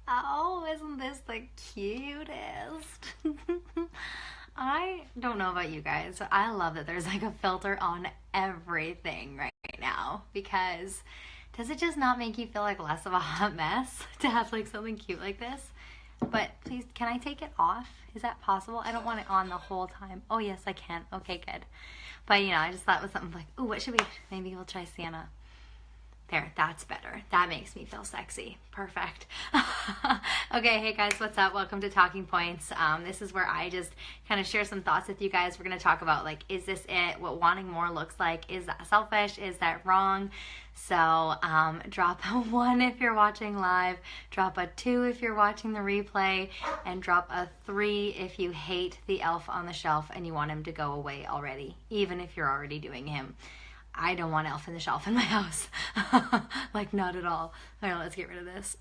Oh, isn't this the cutest? I don't know about you guys. I love that there's like a filter on everything right now because does it just not make you feel like less of a hot mess to have like something cute like this? But please, can I take it off? Is that possible? I don't want it on the whole time. Oh, yes, I can. Okay, good. But, I just thought it was something like, ooh, what should we, maybe we'll try Santa. There, that's better. That makes me feel sexy. Perfect. Okay, hey guys, what's up? Welcome to Talking Points. This is where I just kind of share some thoughts with you guys. We're going to talk about, like, is this it? What wanting more looks like? Is that selfish? Is that wrong? So, drop a 1 if you're watching live, drop a 2 if you're watching the replay, and drop a 3 if you hate the elf on the shelf and you want him to go away already, even if you're already doing him. I don't want Elf on the Shelf in my house. Like, not at all. All right, let's get rid of this.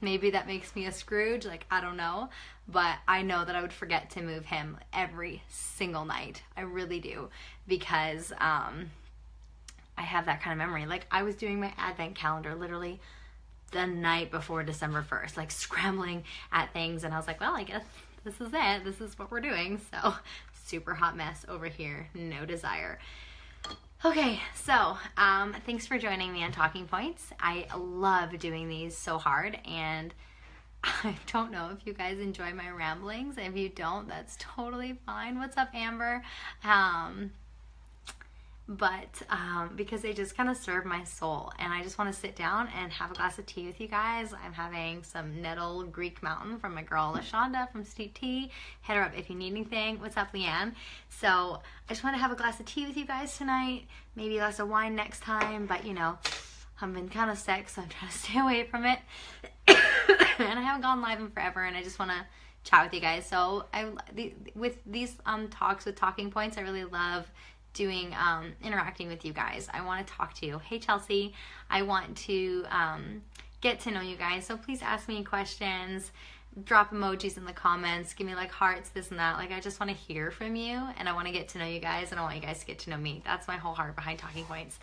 Maybe that makes me a Scrooge. Like, I don't know. But I know that I would forget to move him every single night. I really do. Because I have that kind of memory. Like, I was doing my Advent calendar literally the night before December 1st. Like, scrambling at things. And I was like, well, I guess this is it. This is what we're doing. So, super hot mess over here. No desire. Okay, so thanks for joining me on Talking Points. I love doing these so hard, and I don't know if you guys enjoy my ramblings. If you don't, that's totally fine. What's up, Amber? But because they just kind of serve my soul, and I just want to sit down and have a glass of tea with you guys. I'm having some Nettle Greek Mountain from my girl LaShonda from Steep Tea. Hit her up if you need anything. What's up, Leanne? So I just want to have a glass of tea with you guys tonight. Maybe a glass of wine next time, but I've been kind of sick, so I'm trying to stay away from it. And I haven't gone live in forever, and I just want to chat with you guys. So with these talks with Talking Points, I really love doing interacting with you guys. I want to talk to you. Hey Chelsea, I want to get to know you guys, so please ask me questions, drop emojis in the comments, give me like hearts, this and that. Like, I just want to hear from you, and I want to get to know you guys, and I want you guys to get to know me. That's my whole heart behind Talking Points.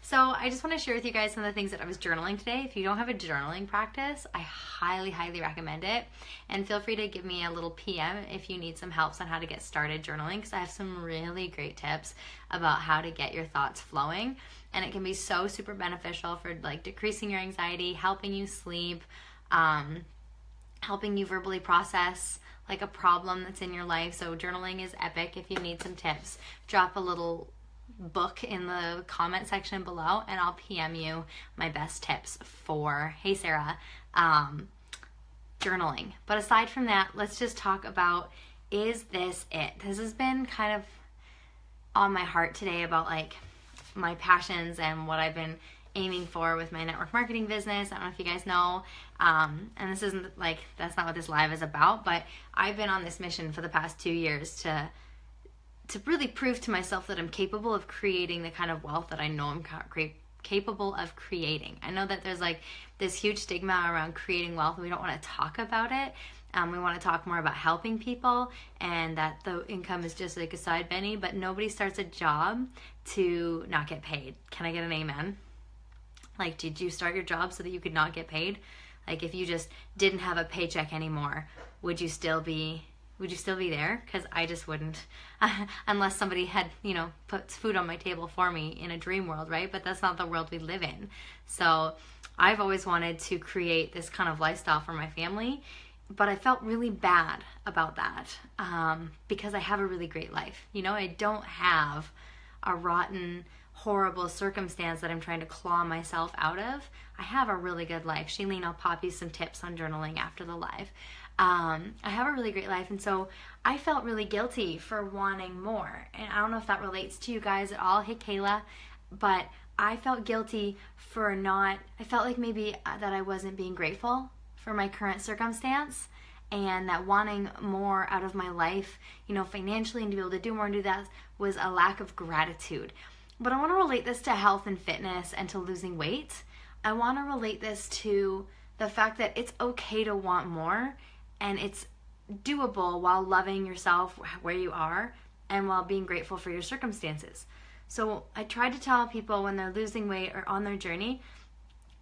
So I just want to share with you guys some of the things that I was journaling today. If you don't have a journaling practice, I highly, highly recommend it. And feel free to give me a little PM if you need some helps on how to get started journaling, because I have some really great tips about how to get your thoughts flowing. And it can be so super beneficial for like decreasing your anxiety, helping you sleep, helping you verbally process like a problem that's in your life. So journaling is epic. If you need some tips, drop a little book in the comment section below, and I'll PM you my best tips for, hey Sarah, journaling. But aside from that, let's just talk about, is this it? This has been kind of on my heart today about like my passions and what I've been aiming for with my network marketing business. I don't know if you guys know, and this isn't like, that's not what this live is about, but I've been on this mission for the past 2 years to really prove to myself that I'm capable of creating the kind of wealth that I know I'm capable of creating. I know that there's like this huge stigma around creating wealth, and we don't want to talk about it. We want to talk more about helping people, and that the income is just like a side benny, but nobody starts a job to not get paid. Can I get an amen? Like, did you start your job so that you could not get paid? Like, if you just didn't have a paycheck anymore, would you still be there? Because I just wouldn't, unless somebody had, put food on my table for me in a dream world, right? But that's not the world we live in. So I've always wanted to create this kind of lifestyle for my family, but I felt really bad about that because I have a really great life. I don't have a rotten, horrible circumstance that I'm trying to claw myself out of. I have a really good life. Shailene, I'll pop you some tips on journaling after the live. I have a really great life, and so I felt really guilty for wanting more. And I don't know if that relates to you guys at all. Hey, Kayla. But I felt guilty for I felt like maybe that I wasn't being grateful for my current circumstance, and that wanting more out of my life, financially, and to be able to do more and do that was a lack of gratitude. But I want to relate this to health and fitness and to losing weight. I want to relate this to the fact that it's okay to want more, and it's doable while loving yourself where you are and while being grateful for your circumstances. So I try to tell people when they're losing weight or on their journey,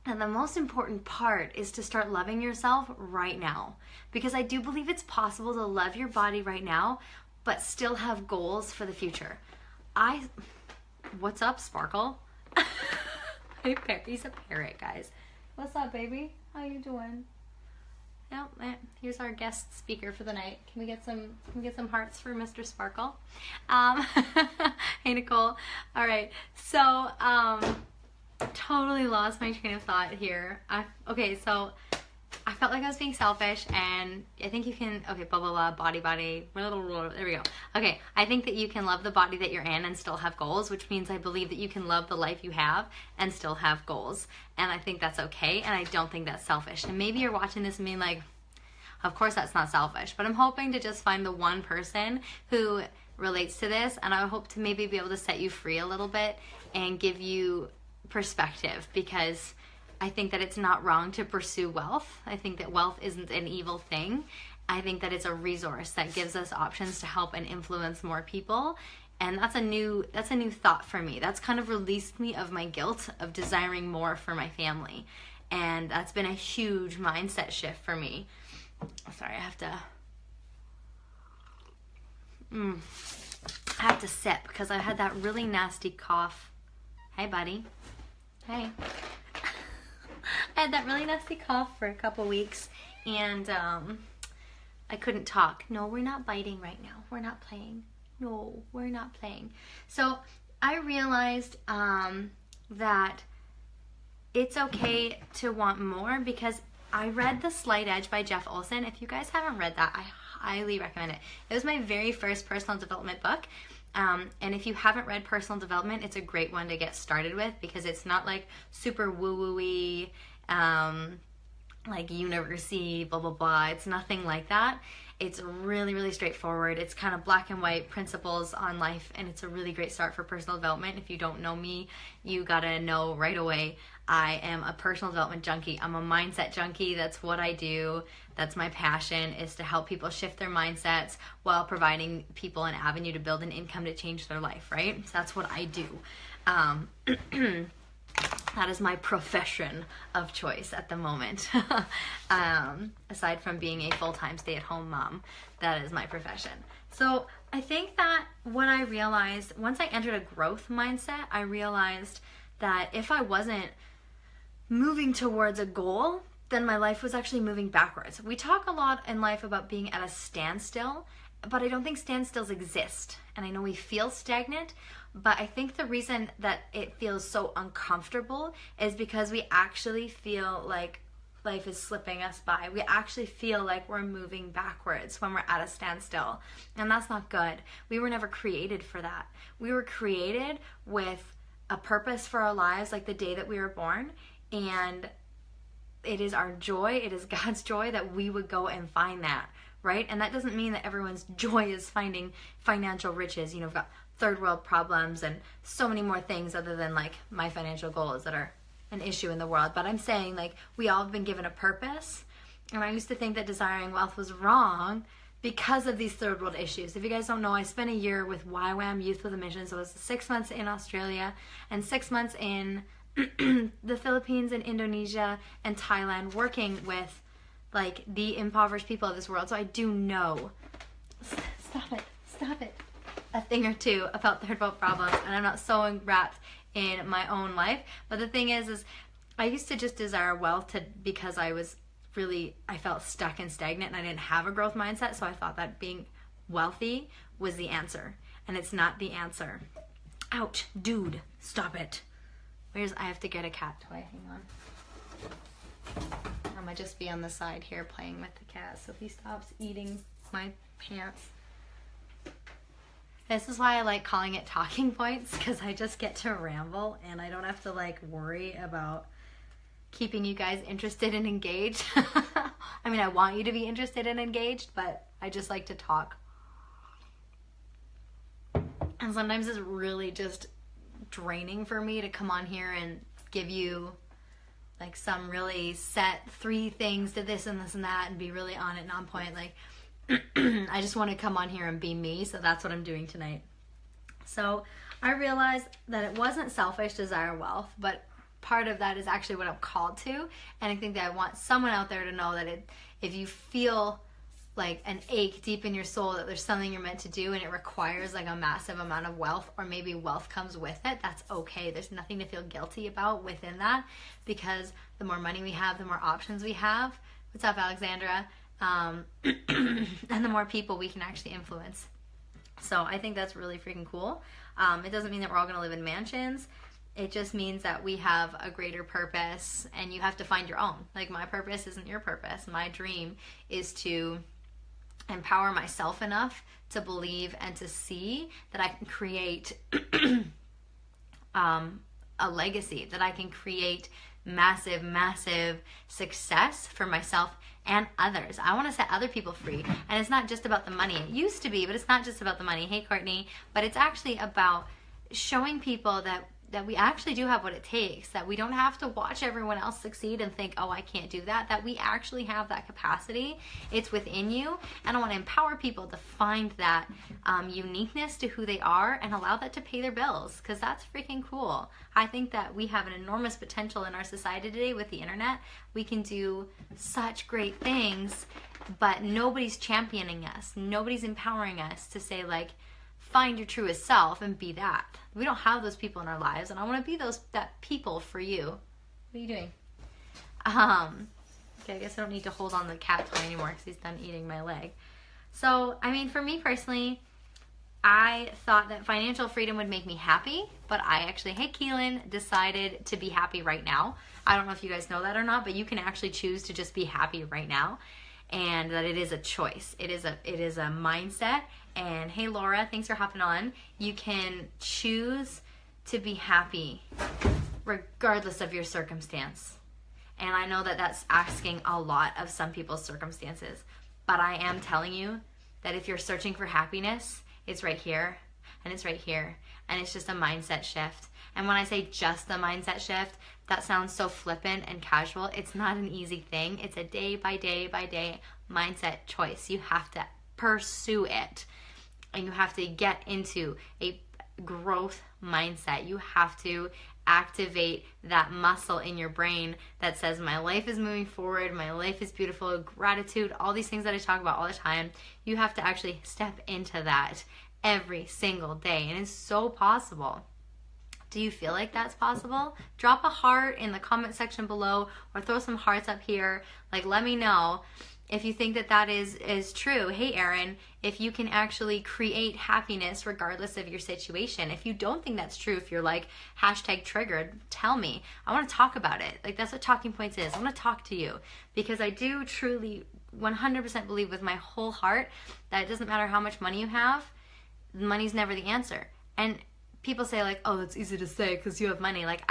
And the most important part is to start loving yourself right now. Because I do believe it's possible to love your body right now, but still have goals for the future. What's up, Sparkle? He's a parrot, guys. What's up, baby? How you doing? Yep, here's our guest speaker for the night. Can we get some hearts for Mr. Sparkle? Hey, Nicole. All right, so totally lost my train of thought here. So I felt like I was being selfish, and I think you can, okay, blah, blah, blah, body, blah, blah, blah, there we go. Okay, I think that you can love the body that you're in and still have goals, which means I believe that you can love the life you have and still have goals. And I think that's okay, and I don't think that's selfish. And maybe you're watching this and being like, of course that's not selfish, but I'm hoping to just find the one person who relates to this, and I hope to maybe be able to set you free a little bit and give you perspective, because I think that it's not wrong to pursue wealth. I think that wealth isn't an evil thing. I think that it's a resource that gives us options to help and influence more people. And that's a new thought for me. That's kind of released me of my guilt of desiring more for my family. And that's been a huge mindset shift for me. Sorry, I have to sip because I had that really nasty cough. Hey, buddy. Hey. I had that really nasty cough for a couple weeks, and I couldn't talk. No, we're not biting right now. We're not playing. No, we're not playing. So I realized that it's okay to want more, because I read The Slight Edge by Jeff Olson. If you guys haven't read that, I highly recommend it. It was my very first personal development book. And if you haven't read personal development, it's a great one to get started with, because it's not like super woo-woo-y, like university, blah, blah, blah. It's nothing like that. It's really, really straightforward. It's kind of black and white principles on life, and it's a really great start for personal development. If you don't know me, you gotta know right away, I am a personal development junkie. I'm a mindset junkie. That's what I do. That's my passion, is to help people shift their mindsets while providing people an avenue to build an income to change their life, right? So that's what I do. That is my profession of choice at the moment. Aside from being a full-time stay-at-home mom, that is my profession. So I think that what I realized, once I entered a growth mindset, I realized that if I wasn't moving towards a goal, then my life was actually moving backwards. We talk a lot in life about being at a standstill, but I don't think standstills exist. And I know we feel stagnant, but I think the reason that it feels so uncomfortable is because we actually feel like life is slipping us by. We actually feel like we're moving backwards when we're at a standstill. And that's not good. We were never created for that. We were created with a purpose for our lives, like the day that we were born. And it is our joy, it is God's joy that we would go and find that, right? And that doesn't mean that everyone's joy is finding financial riches. You know, we've got third world problems and so many more things other than like my financial goals that are an issue in the world. But I'm saying, like, we all have been given a purpose. And I used to think that desiring wealth was wrong because of these third world issues. If you guys don't know, I spent a year with YWAM Youth with a Mission. So it was 6 months in Australia and 6 months in the Philippines and Indonesia and Thailand, working with like the impoverished people of this world. So I do know, stop it, a thing or two about third world problems, and I'm not so wrapped in my own life. But the thing is I used to just desire wealth because I felt stuck and stagnant, and I didn't have a growth mindset. So I thought that being wealthy was the answer, and it's not the answer. Ouch, dude, stop it. I have to get a cat toy. Hang on. I might just be on the side here playing with the cat so he stops eating my pants. This is why I like calling it talking points, because I just get to ramble and I don't have to like worry about keeping you guys interested and engaged. I mean, I want you to be interested and engaged, but I just like to talk. And sometimes it's really just draining for me to come on here and give you like some really set 3 things to this and this and that and be really on it and on point. Like, I just want to come on here and be me, so that's what I'm doing tonight. So I realized that it wasn't selfish to desire wealth, but part of that is actually what I'm called to. And I think that I want someone out there to know that if you feel like an ache deep in your soul that there's something you're meant to do and it requires like a massive amount of wealth, or maybe wealth comes with it, that's okay. There's nothing to feel guilty about within that, because the more money we have, the more options we have. What's up, Alexandra? And the more people we can actually influence. So I think that's really freaking cool. It doesn't mean that we're all going to live in mansions. It just means that we have a greater purpose, and you have to find your own. Like, my purpose isn't your purpose. My dream is to empower myself enough to believe and to see that I can create a legacy, that I can create massive, massive success for myself and others. I want to set other people free. And it's not just about the money. It used to be, but it's not just about the money. Hey, Courtney. But it's actually about showing people that we actually do have what it takes, that we don't have to watch everyone else succeed and think, oh, I can't do that, that we actually have that capacity. It's within you. And I want to empower people to find that uniqueness to who they are and allow that to pay their bills, because that's freaking cool. I think that we have an enormous potential in our society today with the internet. We can do such great things, but nobody's championing us. Nobody's empowering us to say, like, find your truest self and be that. We don't have those people in our lives, and I want to be that people for you. What are you doing? Okay, I guess I don't need to hold on the cat toy anymore because he's done eating my leg. So, I mean, for me personally, I thought that financial freedom would make me happy, but I actually, hey Keelan, decided to be happy right now. I don't know if you guys know that or not, but you can actually choose to just be happy right now, and that it is a choice. It is a mindset. And hey Laura, thanks for hopping on. You can choose to be happy regardless of your circumstance. And I know that that's asking a lot of some people's circumstances, but I am telling you that if you're searching for happiness, it's right here, and it's right here, and it's just a mindset shift. And when I say just a mindset shift, that sounds so flippant and casual. It's not an easy thing. It's a day by day by day mindset choice. You have to pursue it, and you have to get into a growth mindset. You have to activate that muscle in your brain that says, my life is moving forward, my life is beautiful, gratitude, all these things that I talk about all the time. You have to actually step into that every single day, and it's so possible. Do you feel like that's possible? Drop a heart in the comment section below, or throw some hearts up here. Like, let me know if you think that is true. Hey Erin, if you can actually create happiness regardless of your situation. If you don't think that's true, if you're like #triggered, tell me. I want to talk about it. Like, that's what Talking Points is. I want to talk to you, because I do truly 100% believe with my whole heart that it doesn't matter how much money you have, money's never the answer. And people say, like, oh, it's easy to say because you have money. Like,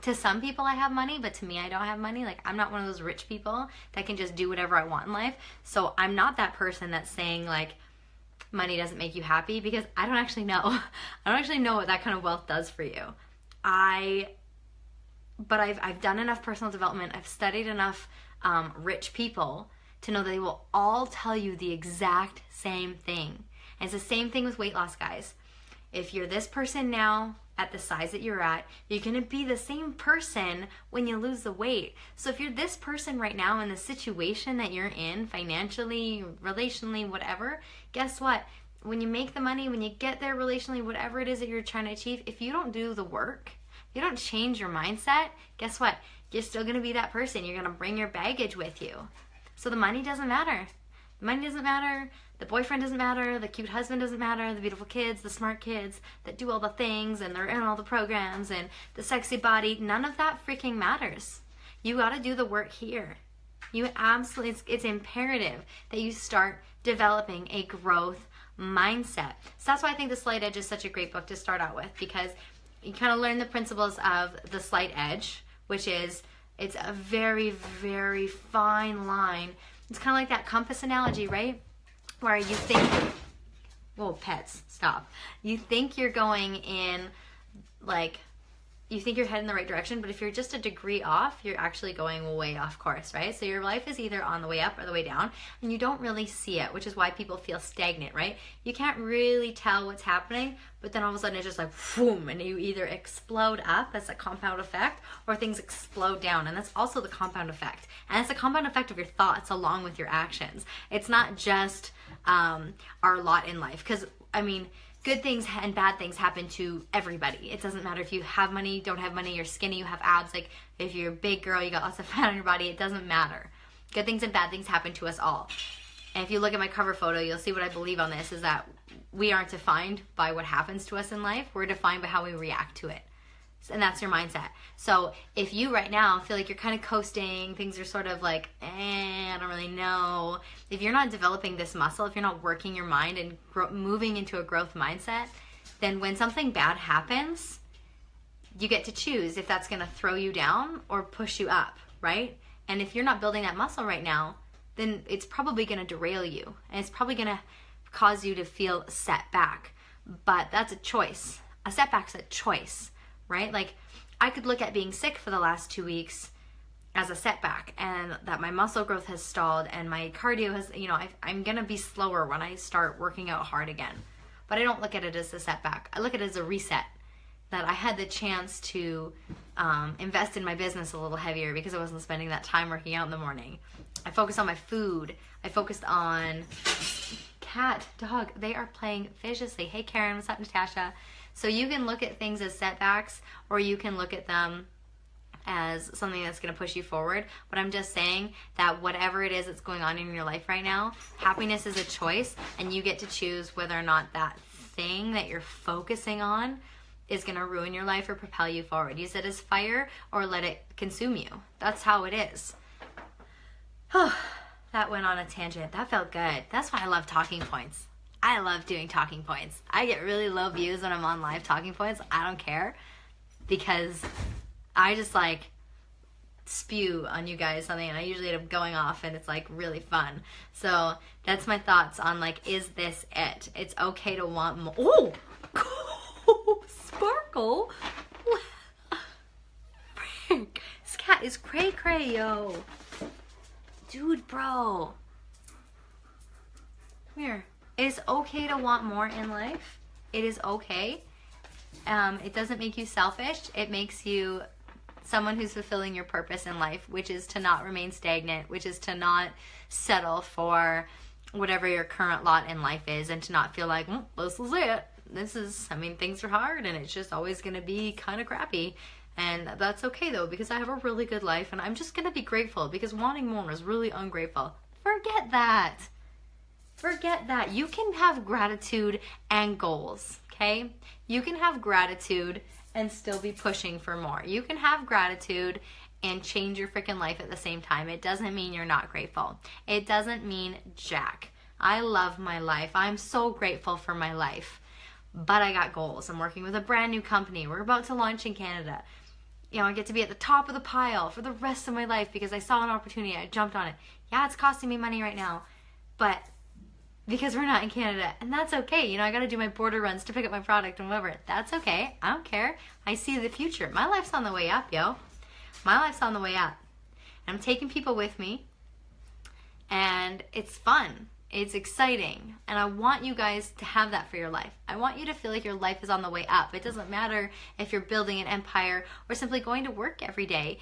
to some people I have money, but to me I don't have money. Like, I'm not one of those rich people that can just do whatever I want in life. So I'm not that person that's saying, like, money doesn't make you happy, because I don't actually know. I don't actually know what that kind of wealth does for you. But I've done enough personal development. I've studied enough rich people to know that they will all tell you the exact same thing. And it's the same thing with weight loss, guys. If you're this person now at the size that you're at, you're going to be the same person when you lose the weight. So if you're this person right now in the situation that you're in, financially, relationally, whatever, guess what? When you make the money, when you get there relationally, whatever it is that you're trying to achieve, if you don't do the work, if you don't change your mindset, guess what? You're still going to be that person. You're going to bring your baggage with you. So the money doesn't matter. The money doesn't matter. The boyfriend doesn't matter, the cute husband doesn't matter, the beautiful kids, the smart kids that do all the things and they're in all the programs and the sexy body, none of that freaking matters. You got to do the work here. You absolutely, it's imperative that you start developing a growth mindset. So that's why I think The Slight Edge is such a great book to start out with, because you kind of learn the principles of the slight edge, which is, it's a very, very fine line. It's kind of like that compass analogy, right? Where you think, whoa, pets, stop. You think you're going in like you think you're heading in the right direction, but if you're just a degree off, you're actually going way off course, right? So your life is either on the way up or the way down, and you don't really see it, which is why people feel stagnant, right? You can't really tell what's happening, but then all of a sudden it's just like, boom, and you either explode up, that's a compound effect, or things explode down, and that's also the compound effect. And it's a compound effect of your thoughts along with your actions. It's not just our lot in life, because, I mean, good things and bad things happen to everybody. It doesn't matter if you have money, don't have money, you're skinny, you have abs. Like, if you're a big girl, you got lots of fat on your body, it doesn't matter. Good things and bad things happen to us all. And if you look at my cover photo, you'll see what I believe on this is that we aren't defined by what happens to us in life. We're defined by how we react to it. And that's your mindset. So if you right now feel like you're kind of coasting, things are sort of like, I don't really know. If you're not developing this muscle, if you're not working your mind and moving into a growth mindset, then when something bad happens, you get to choose if that's going to throw you down or push you up, right? And if you're not building that muscle right now, then it's probably going to derail you. And it's probably going to cause you to feel set back. But that's a choice. A setback's a choice. Right? Like, I could look at being sick for the last 2 weeks as a setback, and that my muscle growth has stalled and my cardio has, I'm going to be slower when I start working out hard again. But I don't look at it as a setback. I look at it as a reset, that I had the chance to invest in my business a little heavier because I wasn't spending that time working out in the morning. I focused on my food. I focused on cat, dog. They are playing viciously. Hey, Karen, what's up, Natasha? So you can look at things as setbacks, or you can look at them as something that's going to push you forward. But I'm just saying that whatever it is that's going on in your life right now, happiness is a choice, and you get to choose whether or not that thing that you're focusing on is going to ruin your life or propel you forward. Use it as fire or let it consume you. That's how it is. That went on a tangent. That felt good. That's why I love talking points. I love doing talking points. I get really low views when I'm on live talking points. I don't care, because I just like spew on you guys something, and I usually end up going off, and it's like really fun. So that's my thoughts on like, is this it? It's okay to want more. Oh, Sparkle. Frank, this cat is cray cray, yo. Dude, bro. Come here. It's okay to want more in life. It is okay. It doesn't make you selfish. It makes you someone who's fulfilling your purpose in life, which is to not remain stagnant, which is to not settle for whatever your current lot in life is, and to not feel like, this is it. Things are hard, and it's just always going to be kind of crappy. And that's okay, though, because I have a really good life, and I'm just going to be grateful, because wanting more is really ungrateful. Forget that. Forget that. You can have gratitude and goals, okay? You can have gratitude and still be pushing for more. You can have gratitude and change your freaking life at the same time. It doesn't mean you're not grateful. It doesn't mean jack. I love my life. I'm so grateful for my life. But I got goals. I'm working with a brand new company. We're about to launch in Canada. I get to be at the top of the pile for the rest of my life because I saw an opportunity. I jumped on it. Yeah, it's costing me money right now, but because we're not in Canada, and that's okay. I got to do my border runs to pick up my product and whatever. That's okay. I don't care. I see the future. My life's on the way up, yo. My life's on the way up. And I'm taking people with me, and it's fun. It's exciting. And I want you guys to have that for your life. I want you to feel like your life is on the way up. It doesn't matter if you're building an empire or simply going to work every day.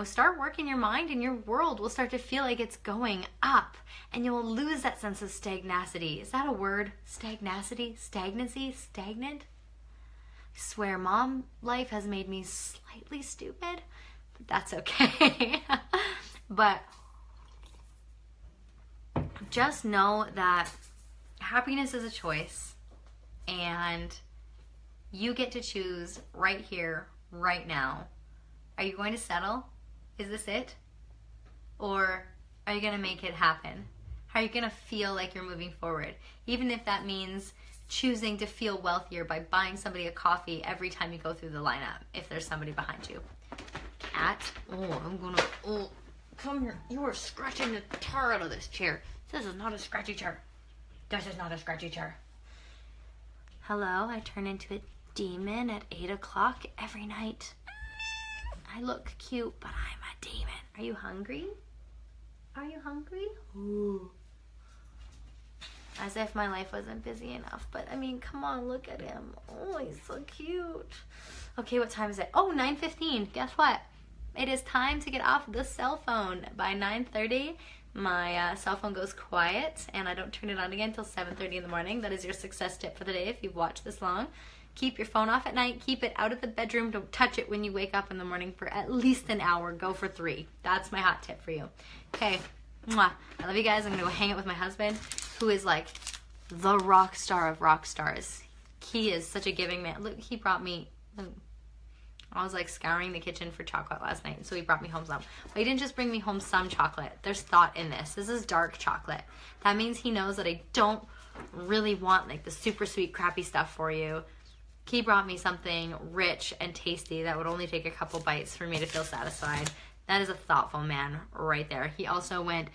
Start working your mind, and your world will start to feel like it's going up, and you'll lose that sense of stagnacity. Is that a word? Stagnacity? Stagnancy? Stagnant? I swear, mom life has made me slightly stupid, but that's okay. But just know that happiness is a choice, and you get to choose right here, right now. Are you going to settle? Is this it? Or are you going to make it happen? How are you going to feel like you're moving forward? Even if that means choosing to feel wealthier by buying somebody a coffee every time you go through the lineup, if there's somebody behind you. Cat. Come here. You are scratching the tar out of this chair. This is not a scratchy chair. This is not a scratchy chair. Hello, I turn into a demon at 8 o'clock every night. I look cute, but I'm a demon. Are you hungry? Are you hungry? Ooh. As if my life wasn't busy enough. But I mean, come on, look at him. Oh, he's so cute. Okay, what time is it? Oh, 9:15. Guess what? It is time to get off the cell phone. By 9:30, my cell phone goes quiet, and I don't turn it on again until 7:30 in the morning. That is your success tip for the day if you've watched this long. Keep your phone off at night. Keep it out of the bedroom. Don't touch it when you wake up in the morning for at least an hour. Go for 3. That's my hot tip for you. Okay. Mwah. I love you guys. I'm going to go hang out with my husband, who is like the rock star of rock stars. He is such a giving man. Look, he brought me... I was like scouring the kitchen for chocolate last night, and so he brought me home some. But he didn't just bring me home some chocolate. There's thought in this. This is dark chocolate. That means he knows that I don't really want like the super sweet crappy stuff for you. He brought me something rich and tasty that would only take a couple bites for me to feel satisfied. That is a thoughtful man right there. He also went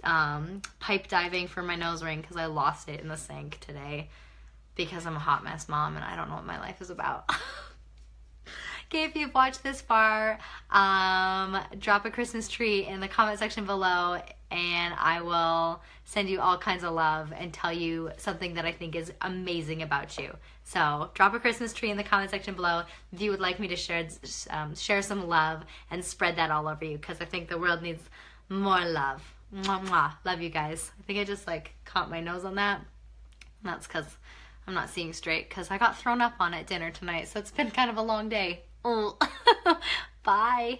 pipe diving for my nose ring because I lost it in the sink today because I'm a hot mess mom and I don't know what my life is about. Okay, if you've watched this far, drop a Christmas tree in the comment section below and I will send you all kinds of love and tell you something that I think is amazing about you. So drop a Christmas tree in the comment section below if you would like me to share some love and spread that all over you, because I think the world needs more love. Mwah, mwah. Love you guys. I think I just like caught my nose on that. And that's because I'm not seeing straight because I got thrown up on at dinner tonight, so it's been kind of a long day. Oh. Bye.